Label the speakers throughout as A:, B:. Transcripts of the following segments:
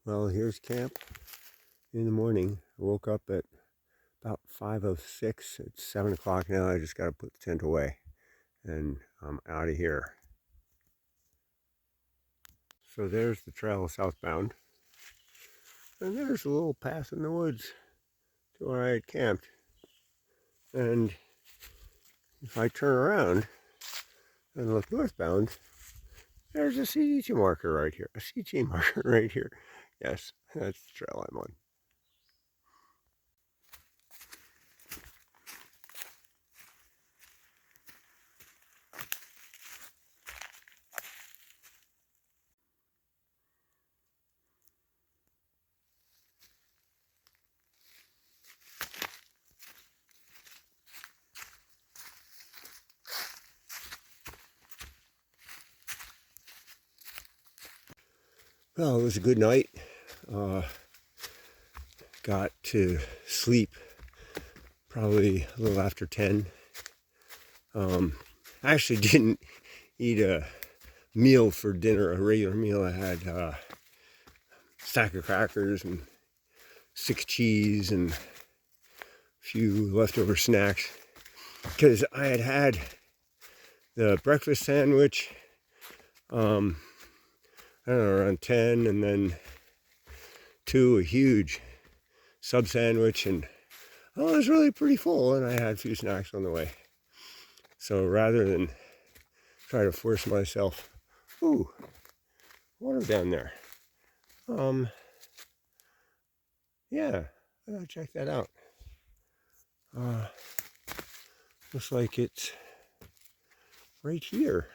A: Well, here's camp in the morning. I woke up at about 5:06. It's 7 o'clock now. I just got to put the tent away and I'm out of here. So there's the trail southbound. And there's a little path in the woods to where I had camped. And if I turn around and look northbound, there's a CG marker right here. A CG marker right here. Yes, that's the trail I'm on. Well, it was a good night. Got to sleep probably a little after 10. I actually didn't eat a meal for dinner, a regular meal. I had a stack of crackers and 6 cheese and a few leftover snacks because I had the breakfast sandwich I don't know, around 10, and then a huge sub sandwich, and I was really pretty full, and I had a few snacks on the way. So rather than try to force myself, ooh, water down there. Yeah, I gotta check that out. Looks like it's right here.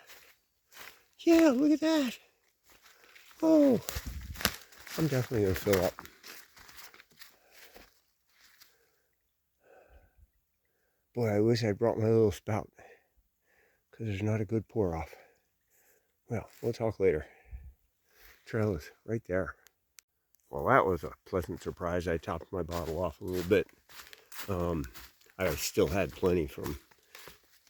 A: Yeah, look at that. Oh, I'm definitely gonna fill up. Boy, I wish I brought my little spout because there's not a good pour off. Well, we'll talk later. Trail is right there. Well, that was a pleasant surprise. I topped my bottle off a little bit. I still had plenty from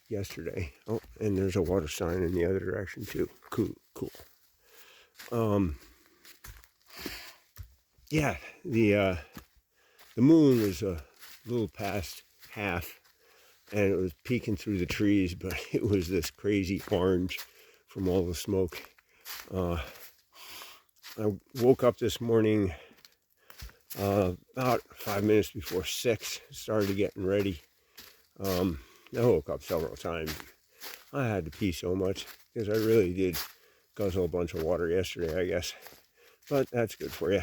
A: yesterday. Oh, and there's a water sign in the other direction too. Cool. Yeah, the moon was a little past half, and it was peeking through the trees, but it was this crazy orange from all the smoke. I woke up this morning about 5 minutes before 6, started getting ready. I woke up several times. I had to pee so much because I really did guzzle a bunch of water yesterday, I guess. But that's good for you.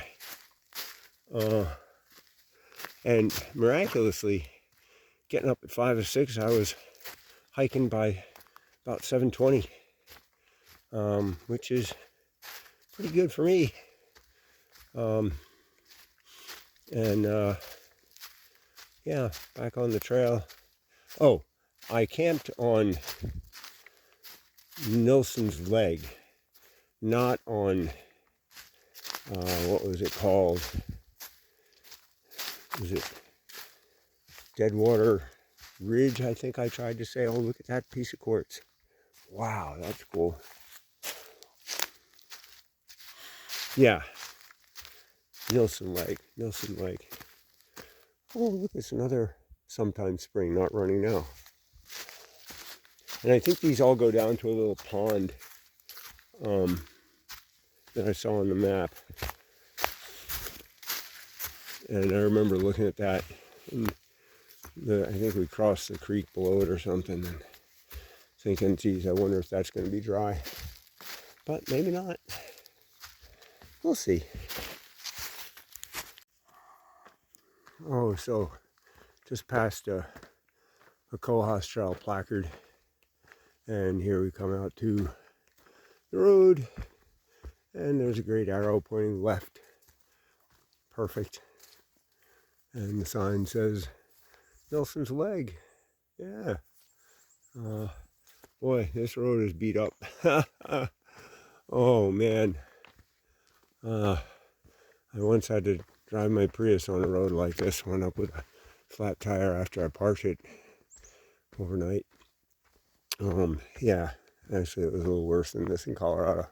A: And miraculously, getting up at 5 or 6, I was hiking by about 7:20, which is pretty good for me. Yeah, back on the trail. Oh, I camped on Nilsen's leg, not on, what was it called? Was it Deadwater Ridge, I think I tried to say. Oh, look at that piece of quartz. Wow, that's cool. Yeah, Nilsen Lake. Oh, look, it's another sometime spring, not running now. And I think these all go down to a little pond that I saw on the map. And I remember looking at that, and I think we crossed the creek below it or something, and thinking, geez, I wonder if that's going to be dry. But maybe not. We'll see. Oh, so just past a Cohos Trail placard, and here we come out to the road, and there's a great arrow pointing left. Perfect. And the sign says Nilsen's leg. Yeah. Boy, this road is beat up. Oh man. I once had to drive my Prius on a road like this, went up with a flat tire after I parked it overnight. Yeah, actually it was a little worse than this in Colorado.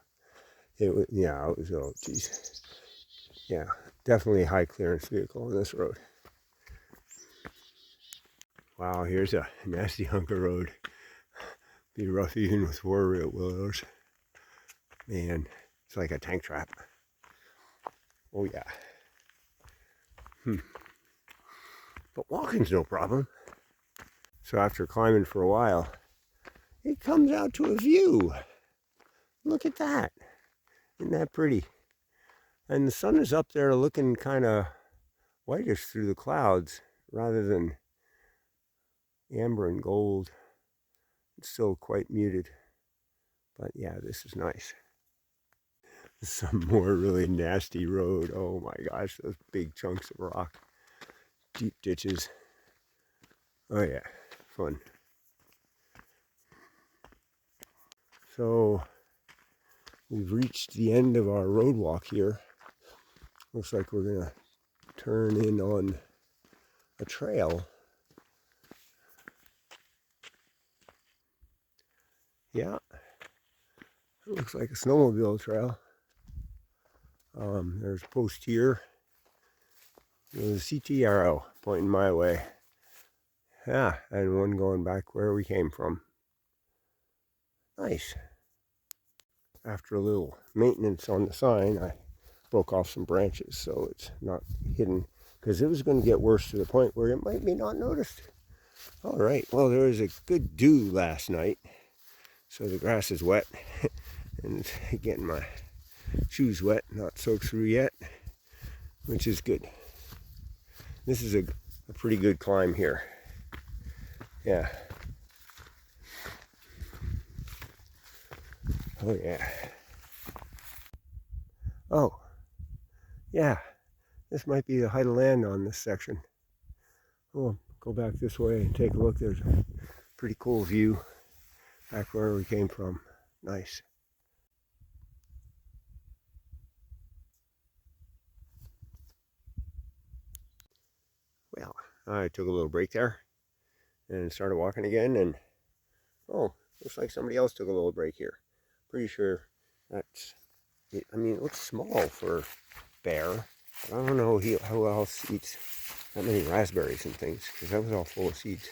A: It was, oh geez. Yeah, definitely a high clearance vehicle on this road. Wow, here's a nasty hunk of road. Be rough even with 4-wheelers. Man, it's like a tank trap. Oh yeah. But walking's no problem. So after climbing for a while, it comes out to a view. Look at that. Isn't that pretty? And the sun is up there looking kind of whitish through the clouds rather than amber and gold. It's still quite muted. But yeah, this is nice. Some more really nasty road. Oh my gosh, those big chunks of rock. Deep ditches. Oh yeah, fun. So we've reached the end of our road walk here. Looks like we're gonna turn in on a trail. Yeah, it looks like a snowmobile trail. There's a post here. There's a CT arrow pointing my way. Yeah, and one going back where we came from. Nice. After a little maintenance on the sign, I broke off some branches so it's not hidden, because it was going to get worse to the point where it might be not noticed. All right, well, there was a good dew last night, so the grass is wet and it's getting my shoes wet, not soaked through yet, which is good. This is a pretty good climb here. Yeah. Oh yeah. Oh, yeah. This might be the height of land on this section. Oh, go back this way and take a look. There's a pretty cool view back where we came from. Nice. Well, I took a little break there and started walking again, and oh, looks like somebody else took a little break here. Pretty sure that's it. I mean, it looks small for bear, but I don't know who else eats that many raspberries and things, because that was all full of seeds.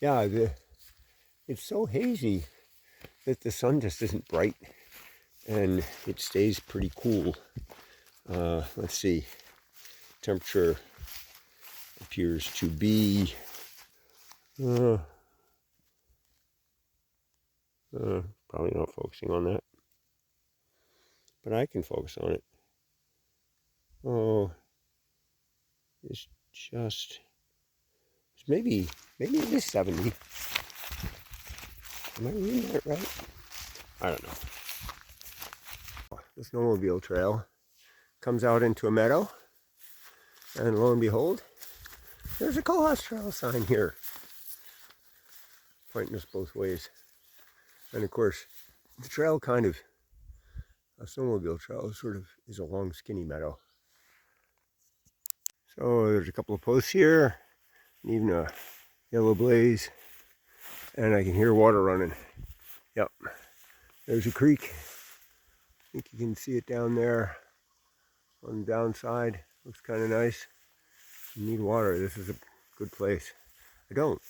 A: Yeah, it's so hazy that the sun just isn't bright, and it stays pretty cool. Let's see, temperature appears to be probably not focusing on that, but I can focus on it. Oh, it's maybe it is 70. Am I reading that right? I don't know. The snowmobile trail comes out into a meadow, and lo and behold, there's a Cohos Trail sign here, pointing us both ways. And of course, the trail a snowmobile trail sort of is a long skinny meadow. So there's a couple of posts here, and even a yellow blaze, and I can hear water running. Yep, there's a creek. I think you can see it down there on the downside. Looks kind of nice. You need water. This is a good place. I don't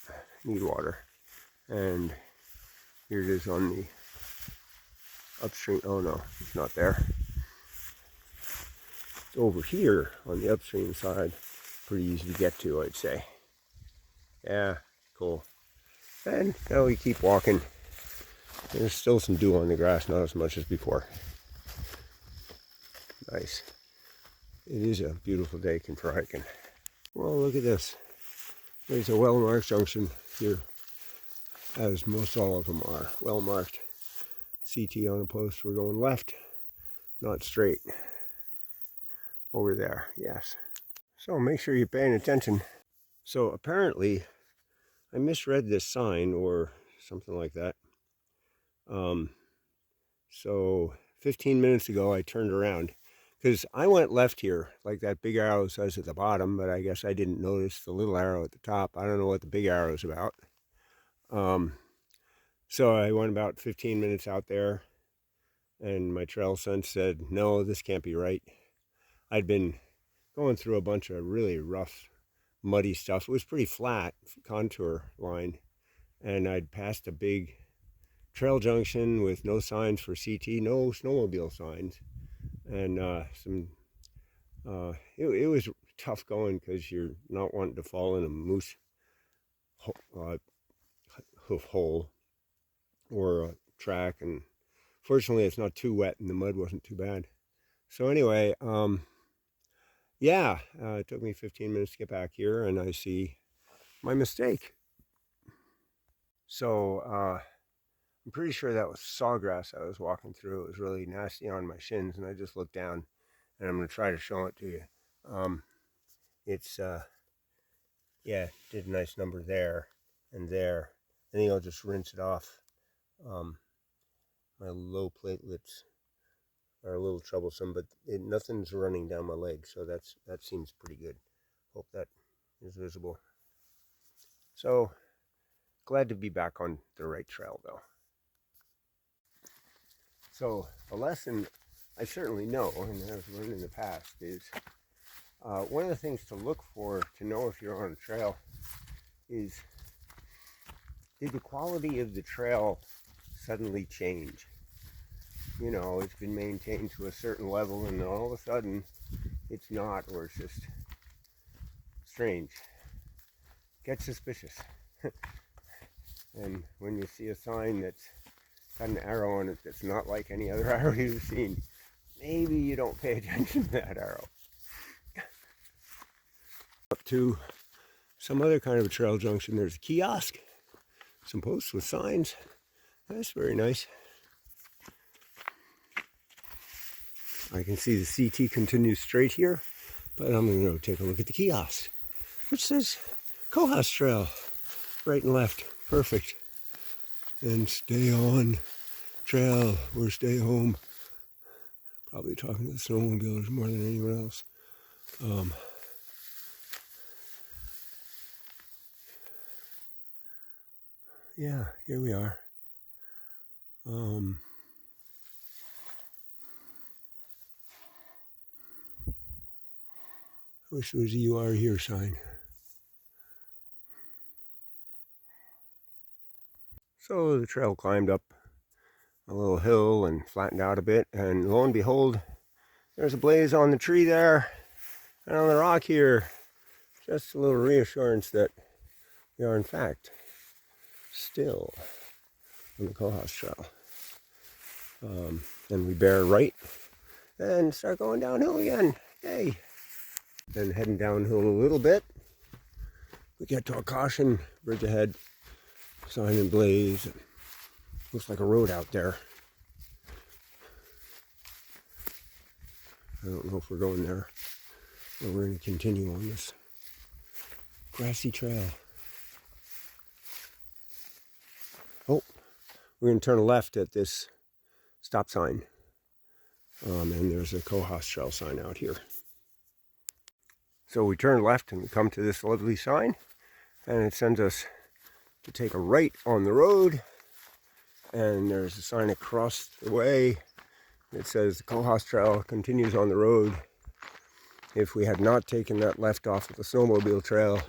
A: need water. And here it is on the upstream. Oh no, it's not there. It's over here on the upstream side. Pretty easy to get to, I'd say. Yeah, cool. And now we keep walking. There's still some dew on the grass, not as much as before. Nice. It is a beautiful day for hiking. Well, look at this. There's a well-marked junction here, as most all of them are. Well-marked. CT on a post. We're going left, not straight. Over there, yes. So make sure you're paying attention. So apparently, I misread this sign or something like that. So 15 minutes ago, I turned around because I went left here, like that big arrow says at the bottom, but I guess I didn't notice the little arrow at the top. I don't know what the big arrow is about. So I went about 15 minutes out there, And my trail sense said, no, this can't be right. I'd been going through a bunch of really rough, muddy stuff. It was pretty flat contour line. And I'd passed a big trail junction with no signs for CT, no snowmobile signs. And it was tough going because you're not wanting to fall in a moose hoof hole or a track. And fortunately, it's not too wet and the mud wasn't too bad. So anyway, yeah, it took me 15 minutes to get back here, and I see my mistake. So I'm pretty sure that was sawgrass I was walking through. It was really nasty on my shins, and I just looked down, and I'm going to try to show it to you. It's, yeah, did a nice number there and there. I think I'll just rinse it off. My low platelets are a little troublesome, but nothing's running down my leg, so that seems pretty good. Hope that is visible. So, glad to be back on the right trail, though. So, a lesson I certainly know, and I've learned in the past, is one of the things to look for to know if you're on a trail is, did the quality of the trail suddenly change? You know, it's been maintained to a certain level, and all of a sudden it's not, or it's just strange. Get suspicious. And when you see a sign that's got an arrow on it that's not like any other arrow you've seen, maybe you don't pay attention to that arrow. Up to some other kind of a trail junction, there's a kiosk, some posts with signs. That's very nice. I can see the CT continues straight here, but I'm going to go take a look at the kiosk, which says Cohos Trail, right and left. Perfect. And stay on trail or stay home. Probably talking to the snowmobilers more than anyone else. Yeah, here we are. I wish there was a "You Are Here" sign. So the trail climbed up a little hill and flattened out a bit, and lo and behold, there's a blaze on the tree there, and on the rock here. Just a little reassurance that we are in fact still on the Cohos Trail. And we bear right and start going downhill again. Yay! Then heading downhill a little bit, we get to a caution, bridge ahead, sign in blaze. Looks like a road out there. I don't know if we're going there, but we're going to continue on this grassy trail. Oh, we're going to turn left at this stop sign. And there's a Cohos Trail sign out here. So we turn left and we come to this lovely sign, and it sends us to take a right on the road. And there's a sign across the way that says the Cohos Trail continues on the road. If we had not taken that left off of the snowmobile trail,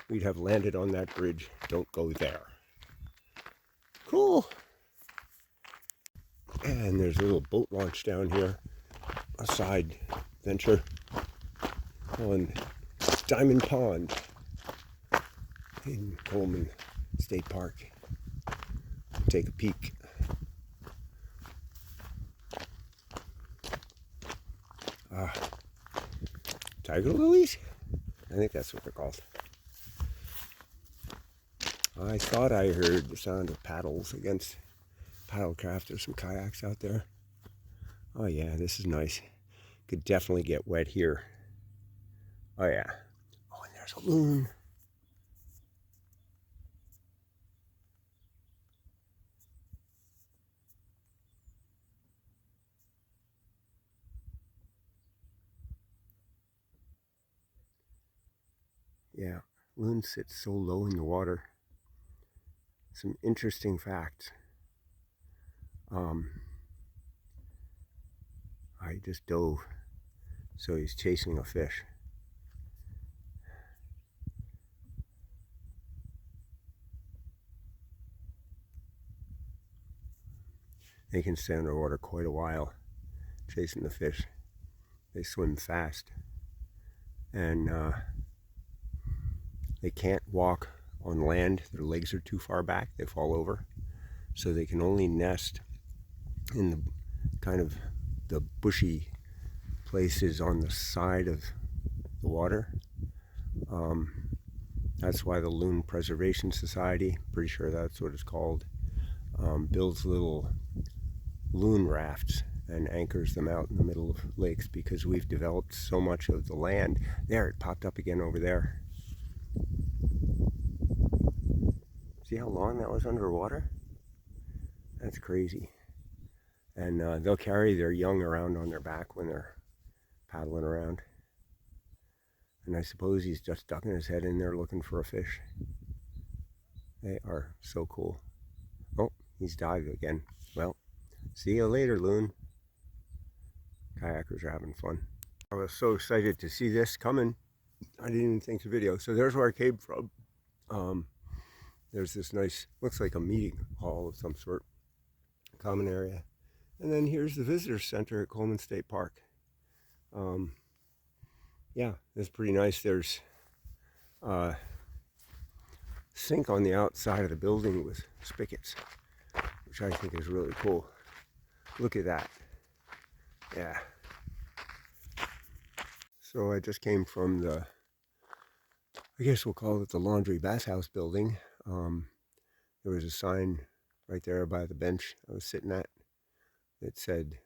A: we'd have landed on that bridge. Don't go there. Cool. And there's a little boat launch down here, a side venture on Diamond Pond in Coleman State Park. Take a peek. Tiger lilies? I think that's what they're called. I thought I heard the sound of paddles against paddlecraft. There's some kayaks out there. Oh yeah, this is nice. Could definitely get wet here. Oh yeah. Oh, and there's a loon. Yeah, loon sits so low in the water. Some interesting facts. He just dove, so he's chasing a fish. They can stay underwater quite a while chasing the fish. They swim fast, and they can't walk on land. Their legs are too far back, they fall over. So they can only nest in the kind of the bushy places on the side of the water. That's why the Loon Preservation Society, pretty sure that's what it's called, builds little loon rafts and anchors them out in the middle of lakes, because we've developed so much of the land. There, it popped up again over there. See how long that was underwater? That's crazy. And they'll carry their young around on their back when they're paddling around. And I suppose he's just ducking his head in there looking for a fish. They are so cool. Oh, he's dived again. Well, see you later, Loon. Kayakers are having fun. I was so excited to see this coming. I didn't even think the video. So there's where I came from. There's this nice, looks like a meeting hall of some sort, common area. And then here's the visitor center at Coleman State Park. Yeah, it's pretty nice. There's a sink on the outside of the building with spigots, which I think is really cool. Look at that. Yeah. So I just came from the, I guess we'll call it the laundry bathhouse building. There was a sign right there by the bench I was sitting at that said,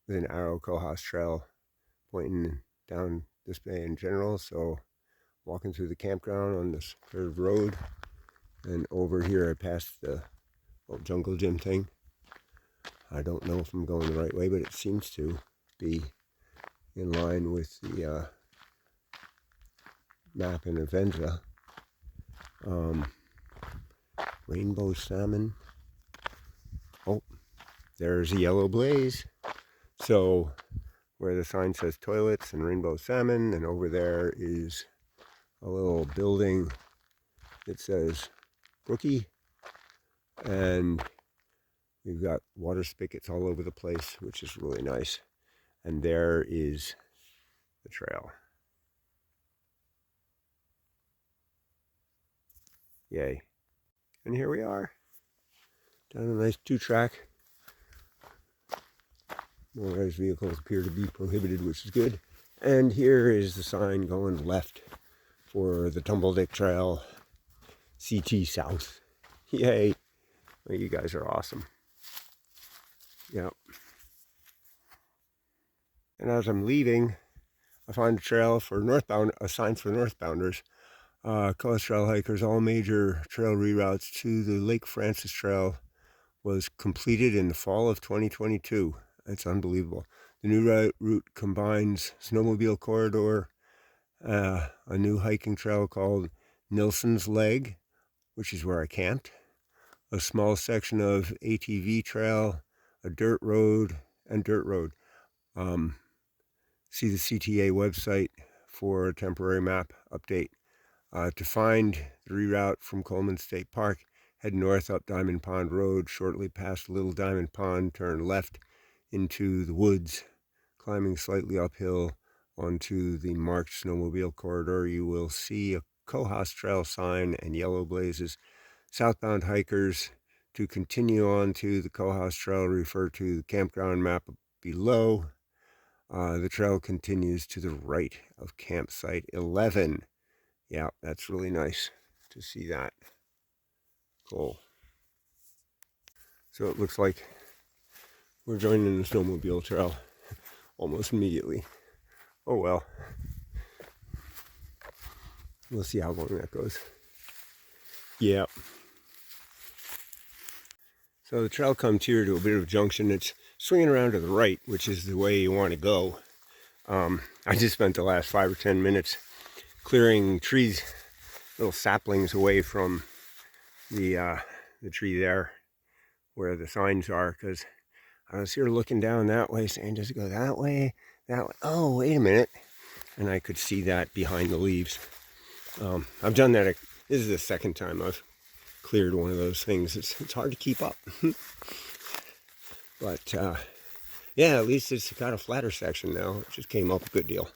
A: with an arrow, Cohos Trail, pointing down this bay in general. So walking through the campground on this curved road, and over here I passed the little jungle gym thing. I don't know if I'm going the right way, but it seems to be in line with the map in Avenza. Rainbow salmon. Oh, there's a yellow blaze. So where the sign says toilets and rainbow salmon, and over there is a little building that says Brookie, and we've got water spigots all over the place, which is really nice. And there is the trail. Yay. And here we are, down a nice 2-track. Motorized vehicles appear to be prohibited, which is good. And here is the sign going left for the Tumble Dick Trail, CT South. Yay. Well, you guys are awesome. Yep. And as I'm leaving, I find a trail for northbound, a sign for northbounders. Coast Trail hikers, all major trail reroutes to the Lake Francis Trail was completed in the fall of 2022. It's unbelievable. The new route combines snowmobile corridor, a new hiking trail called Nilsen's Leg, which is where I camped, a small section of ATV trail, a dirt road, and dirt road. See the CTA website for a temporary map update. To find the reroute from Coleman State Park, head north up Diamond Pond Road, shortly past Little Diamond Pond, turn left into the woods, climbing slightly uphill onto the marked snowmobile corridor. You will see a Cohos Trail sign and yellow blazes. Southbound hikers, to continue on to the Cohos Trail, refer to the campground map below. The trail continues to the right of campsite 11. Yeah, that's really nice to see that. Cool. So it looks like we're joining the snowmobile trail almost immediately. Oh well. We'll see how long that goes. Yeah. So the trail comes here to a bit of a junction. It's swinging around to the right, which is the way you want to go. I just spent the last 5 or 10 minutes clearing trees, little saplings away from the tree there where the signs are, because I was here looking down that way, saying, does it go that way? That way? Oh, wait a minute. And I could see that behind the leaves. I've done that. This is the second time I've cleared one of those things. It's hard to keep up. But yeah, at least it's got a flatter section now. It just came up a good deal.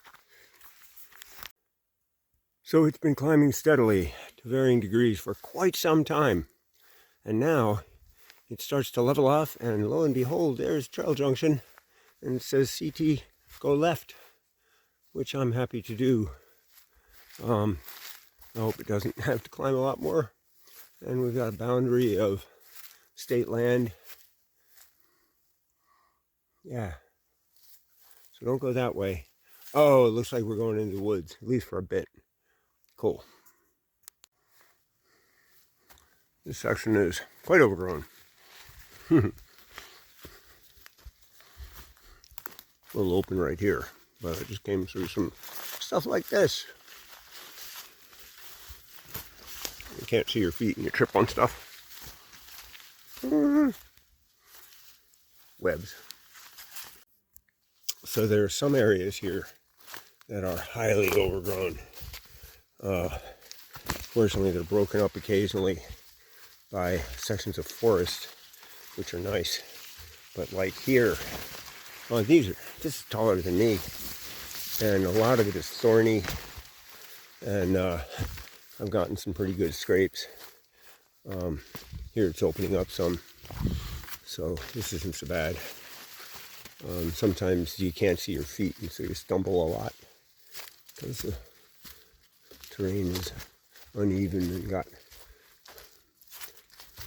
A: So it's been climbing steadily to varying degrees for quite some time. And now it starts to level off, and lo and behold, there's trail junction. And it says CT, go left, which I'm happy to do. I hope it doesn't have to climb a lot more. And we've got a boundary of state land. Yeah. So don't go that way. Oh, it looks like we're going into the woods, at least for a bit. Cool. This section is quite overgrown. A little open right here, but it just came through some stuff like this. You can't see your feet and you trip on stuff. Webs. So there are some areas here that are highly overgrown. Fortunately, they're broken up occasionally by sections of forest, which are nice. But like here, oh, this is taller than me, and a lot of it is thorny, and I've gotten some pretty good scrapes. Here it's opening up some, so this isn't so bad. Sometimes you can't see your feet, and so you stumble a lot because the terrain is uneven and got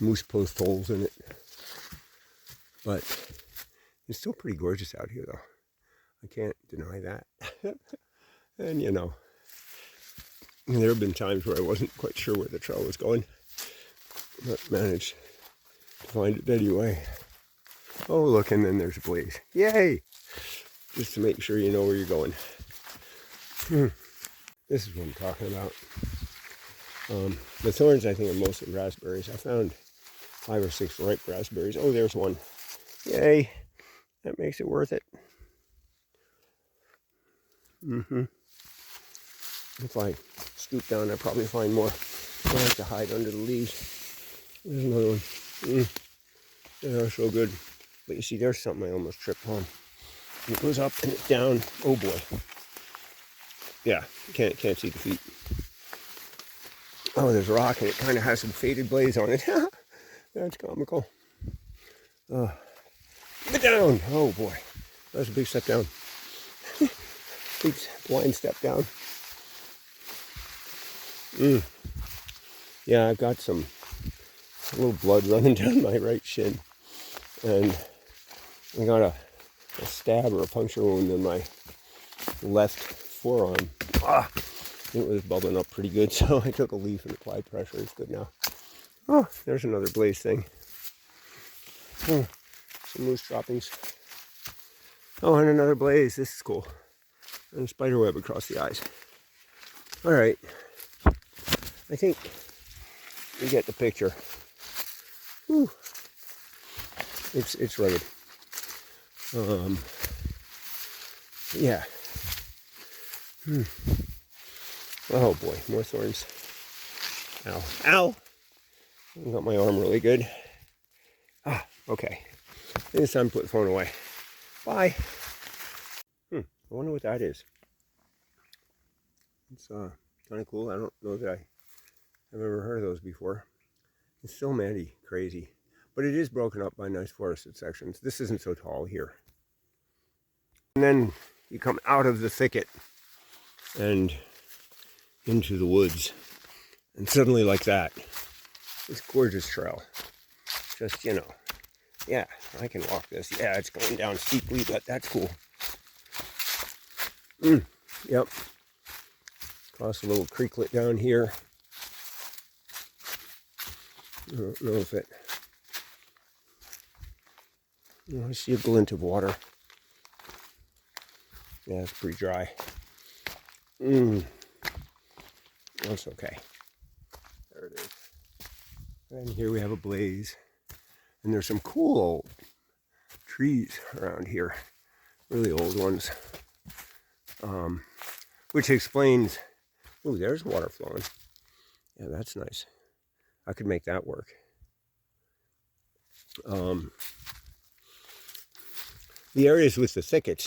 A: moose post holes in it. But it's still pretty gorgeous out here, though. I can't deny that. And you know, there have been times where I wasn't quite sure where the trail was going, but managed to find it anyway. Oh, look, and then there's a blaze. Yay! Just to make sure you know where you're going. This is what I'm talking about. The thorns, I think, are mostly raspberries. I found 5 or 6 ripe raspberries. Oh, there's one. Yay! That makes it worth it. If I scoop down, I'll probably find more. I have to hide under the leaves. There's another one. They're so good. But you see, there's something I almost tripped on. It goes up and it's down. Oh boy. Yeah, can't see the feet. Oh, there's a rock and it kind of has some faded blaze on it. That's comical. Get down! Oh boy, that's a big step down. Big blind step down. Yeah, I've got a little blood running down my right shin, and I got a stab or a puncture wound in my left forearm. It was bubbling up pretty good, so I took a leaf and applied pressure. It's good now. Oh, there's another blaze thing. Some moose droppings. Oh, and another blaze. This is cool. And a spider web across the eyes. All right. I think you get the picture. Whew. It's rugged. Yeah. Oh boy, more thorns. Ow. Ow! I got my arm really good. Okay. It's time to put the phone away. Bye. I wonder what that is. It's kind of cool. I don't know that I've ever heard of those before. It's still mandy crazy. But it is broken up by nice forested sections. This isn't so tall here. And then you come out of the thicket and into the woods. And suddenly like that, this gorgeous trail. Just, you know, yeah, I can walk this. Yeah, it's going down steeply, but that's cool. Yep. Cross a little creeklet down here. I don't know if it... I see a glint of water. Yeah, it's pretty dry. That's okay. There it is. And here we have a blaze. And there's some cool old trees around here, really old ones, which explains, oh, there's water flowing. Yeah, that's nice. I could make that work. The areas with the thickets,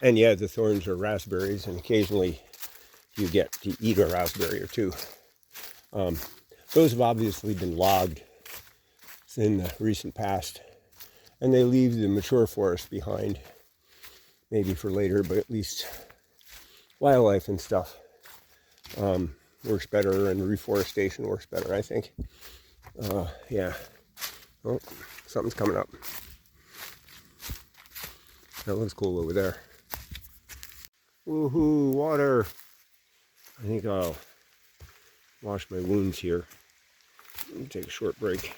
A: and yeah, the thorns are raspberries, and occasionally you get to eat a raspberry or two. Those have obviously been logged in the recent past, and they leave the mature forest behind, maybe for later, but at least wildlife and stuff works better, and reforestation works better, I think. Yeah. Oh, something's coming up. That looks cool over there. Woohoo, water! I think I'll wash my wounds here. Take a short break.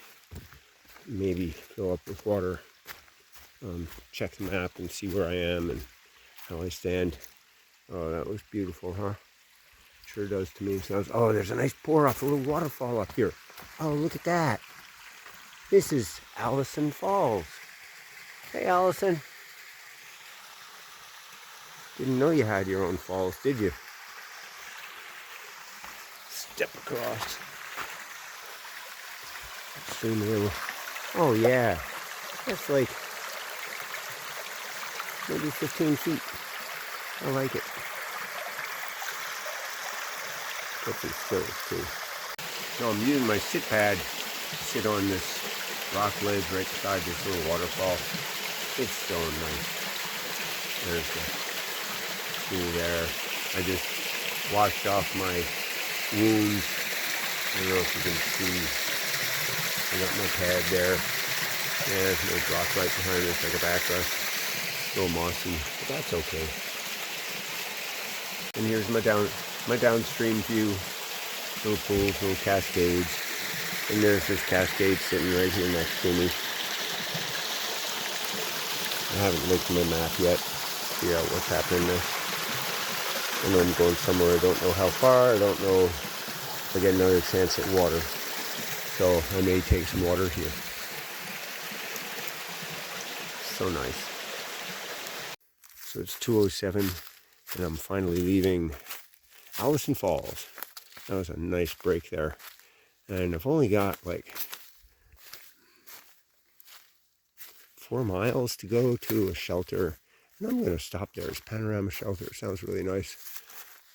A: Maybe fill up with water. Check the map and see where I am and how I stand. Oh, that looks beautiful, huh? Sure does to me. Sounds. Oh, there's a nice pour off, a little waterfall up here. Oh, look at that. This is Allison Falls. Hey, Allison. Didn't know you had your own falls, did you? Step across. Stream a little. Oh, yeah. That's like maybe 15 feet. I like it. Got some stills too. So I'm using my sit pad to sit on this rock ledge right beside this little waterfall. It's so nice. There's the pool there. I just washed off my wounds. I don't know if you can see. I got my pad there. Yeah, there's no rock right behind this, like a backrest. Still mossy, but that's okay. And here's my downstream view. Little pools, little cascades. And there's this cascade sitting right here next to me. I haven't looked at my map yet. Figure out what's happening there. I know I'm going somewhere. I don't know how far. I don't know if I get another chance at water. So I may take some water here. So nice. So it's 2:07 and I'm finally leaving Allison Falls. That was a nice break there. And I've only got like 4 miles to go to a shelter. And I'm going to stop there. It's Panorama Shelter. It sounds really nice.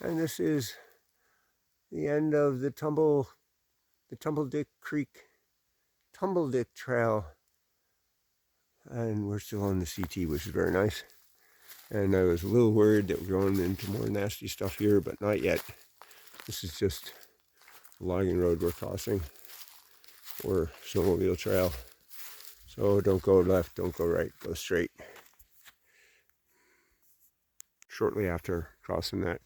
A: And this is the end of the Tumble Dick Trail. And we're still on the CT, which is very nice. And I was a little worried that we're going into more nasty stuff here, but not yet. This is just a logging road we're crossing, or snowmobile trail. So don't go left, don't go right, go straight. Shortly after crossing that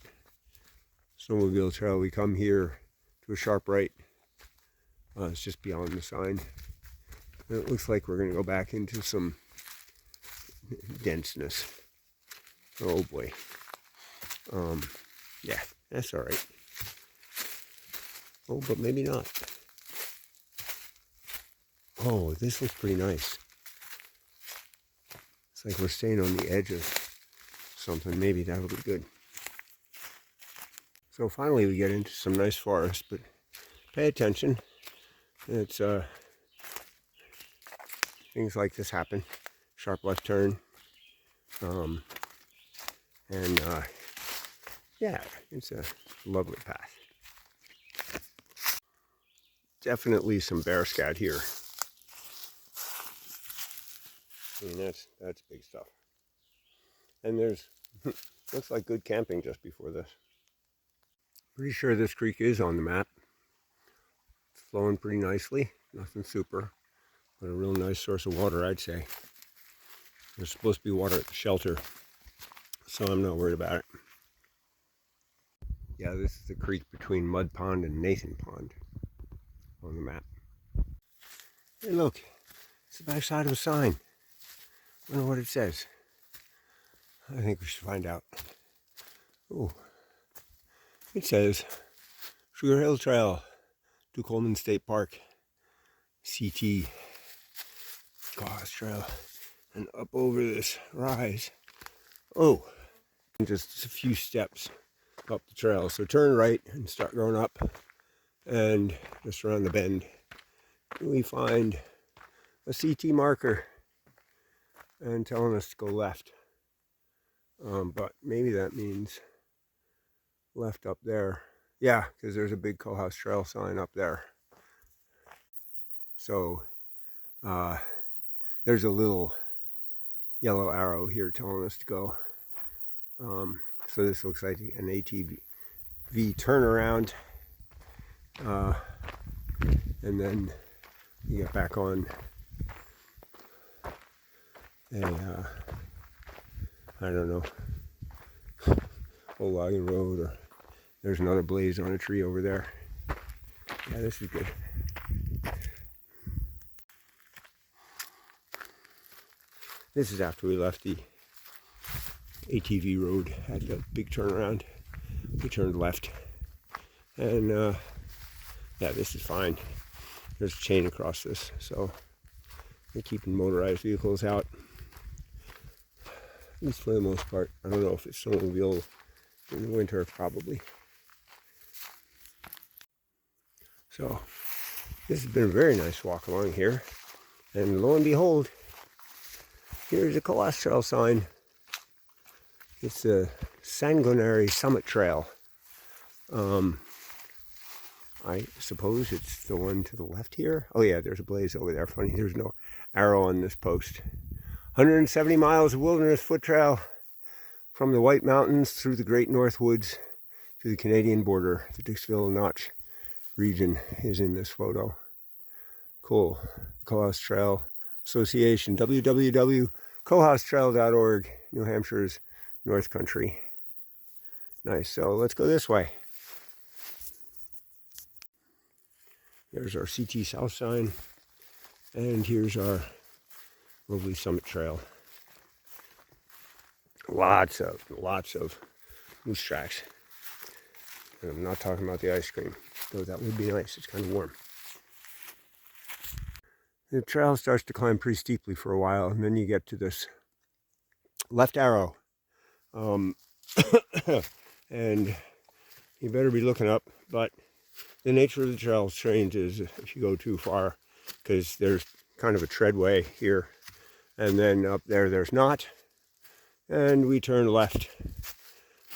A: snowmobile trail, we come here to a sharp right. It's just beyond the sign. And it looks like we're going to go back into some denseness. Oh boy. Yeah, that's all right. Oh, but maybe not. Oh, this looks pretty nice. It's like we're staying on the edge of something. Maybe that'll be good. So finally we get into some nice forest, but pay attention. It's things like this happen. Sharp left turn. Yeah, it's a lovely path. Definitely some bear scat here. I mean, that's big stuff. And there's looks like good camping just before this. Pretty sure this creek is on the map. It's flowing pretty nicely. Nothing super, but a real nice source of water, I'd say. There's supposed to be water at the shelter, so I'm not worried about it. Yeah, this is the creek between Mud Pond and Nathan Pond on the map. Hey, look, it's the backside of a sign. I wonder what it says. I think we should find out. Oh, it says Sugar Hill Trail to Coleman State Park, CT Cohos Trail. and up over this rise. Oh, just a few steps up the trail. So turn right and start going up, and just around the bend, we find a CT marker and telling us to go left. But maybe that means left up there. Yeah, because there's a big Cohos Trail sign up there. So there's a little yellow arrow here telling us to go. So this looks like an ATV turnaround. And then you get back on a, I don't know, old logging road, or there's another blaze on a tree over there. Yeah, this is good. This is after we left the ATV road at the big turnaround. We turned left, and yeah, this is fine. There's a chain across this, so they're keeping motorized vehicles out, at least for the most part. I don't know if it's snowmobile in the winter, probably. So this has been a very nice walk along here, and lo and behold, here's a Cohos Trail sign. It's the Sanguinary Summit Trail. I suppose it's the one to the left here. Oh yeah, there's a blaze over there. Funny, there's no arrow on this post. 170 miles of wilderness foot trail from the White Mountains through the Great North Woods to the Canadian border. The Dixville Notch region is in this photo. Cool. Cohos Trail Association, www.cohostrail.org, New Hampshire's North Country. Nice. So let's go this way. There's our CT South sign, and here's our lovely Summit Trail. Lots of moose tracks. And I'm not talking about the ice cream, though that would be nice. It's kind of warm. The trail starts to climb pretty steeply for a while, and then you get to this left arrow. And you better be looking up, but the nature of the trail changes if you go too far, because there's kind of a treadway here, and then up there there's not, and we turn left.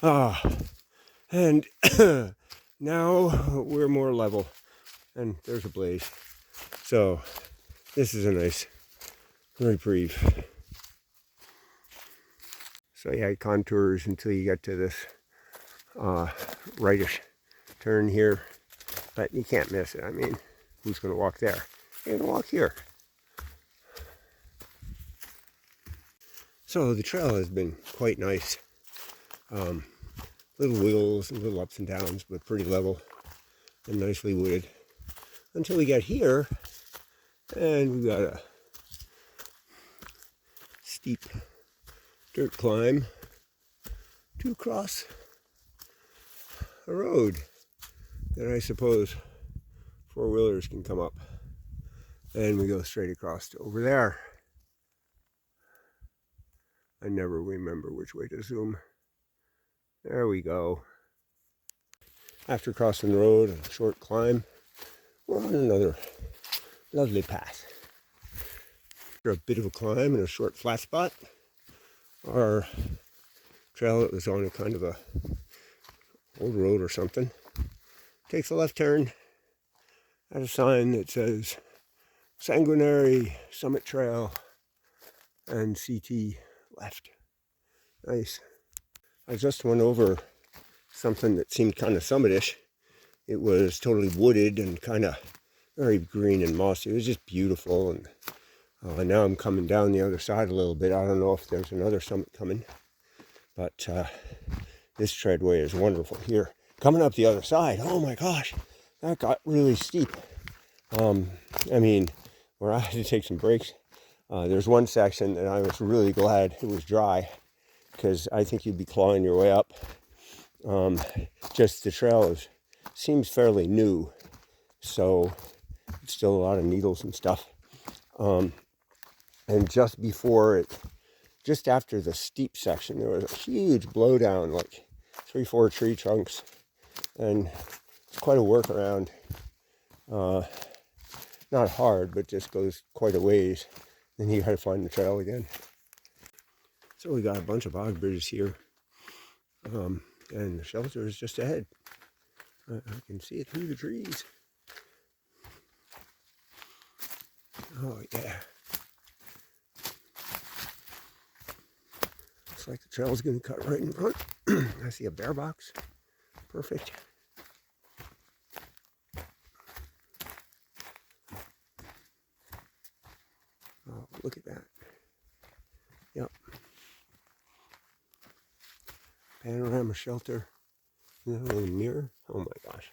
A: And now we're more level, and there's a blaze. So this is a nice reprieve. So yeah, it contours until you get to this rightish turn here, but you can't miss it. I mean, who's going to walk there? You're going to walk here. So the trail has been quite nice. Little wiggles and little ups and downs, but pretty level and nicely wooded. Until we get here, and we've got a steep dirt climb to cross a road that I suppose four-wheelers can come up. And we go straight across to over there. I never remember which way to zoom. There we go. After crossing the road and a short climb, we're on another lovely path. After a bit of a climb and a short flat spot, our trail that was on a kind of a old road or something takes a left turn at a sign that says Sanguinary Summit Trail and CT left. Nice. I just went over something that seemed kind of summitish. It was totally wooded and kind of very green and mossy. It was just beautiful. And now I'm coming down the other side a little bit. I don't know if there's another summit coming, but this treadway is wonderful here. Coming up the other side, oh my gosh, that got really steep. I mean, where I had to take some breaks. There's one section that I was really glad it was dry, because I think you'd be clawing your way up. Just the trail seems fairly new, so it's still a lot of needles and stuff. And And just before it, just after the steep section, there was a huge blowdown, like 3-4 tree trunks, and it's quite a workaround. Not hard, but just goes quite a ways. Then you got to find the trail again. So we got a bunch of bog bridges here, and the shelter is just ahead. I can see it through the trees. Oh yeah. Looks like the trail is going to cut right in front. I see a bear box. Perfect. Oh, look at that. Yep. Panorama Shelter. A mirror. Oh my gosh.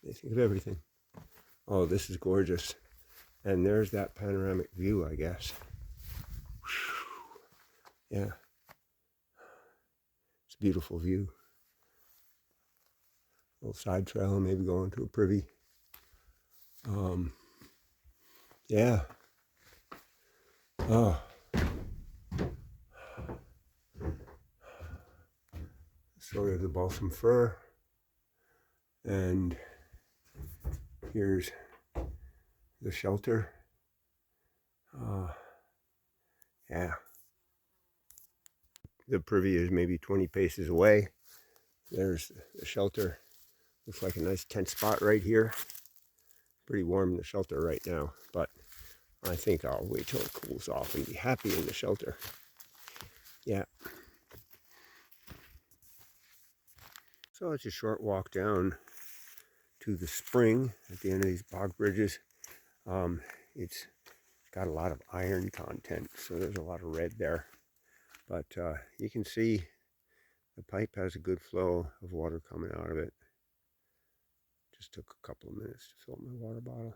A: They think of everything. Oh, this is gorgeous. And there's that panoramic view, I guess. Whew. Yeah. It's a beautiful view. A little side trail, maybe going to a privy. Yeah. Oh. Story of the balsam fir. And here's the shelter. Yeah. The privy is maybe 20 paces away. There's the shelter. Looks like a nice tent spot right here. Pretty warm in the shelter right now, but I think I'll wait till it cools off and be happy in the shelter. Yeah. So it's a short walk down to the spring at the end of these bog bridges. It's got a lot of iron content, so there's a lot of red there. But you can see the pipe has a good flow of water coming out of it. Just took a couple of minutes to fill my water bottle.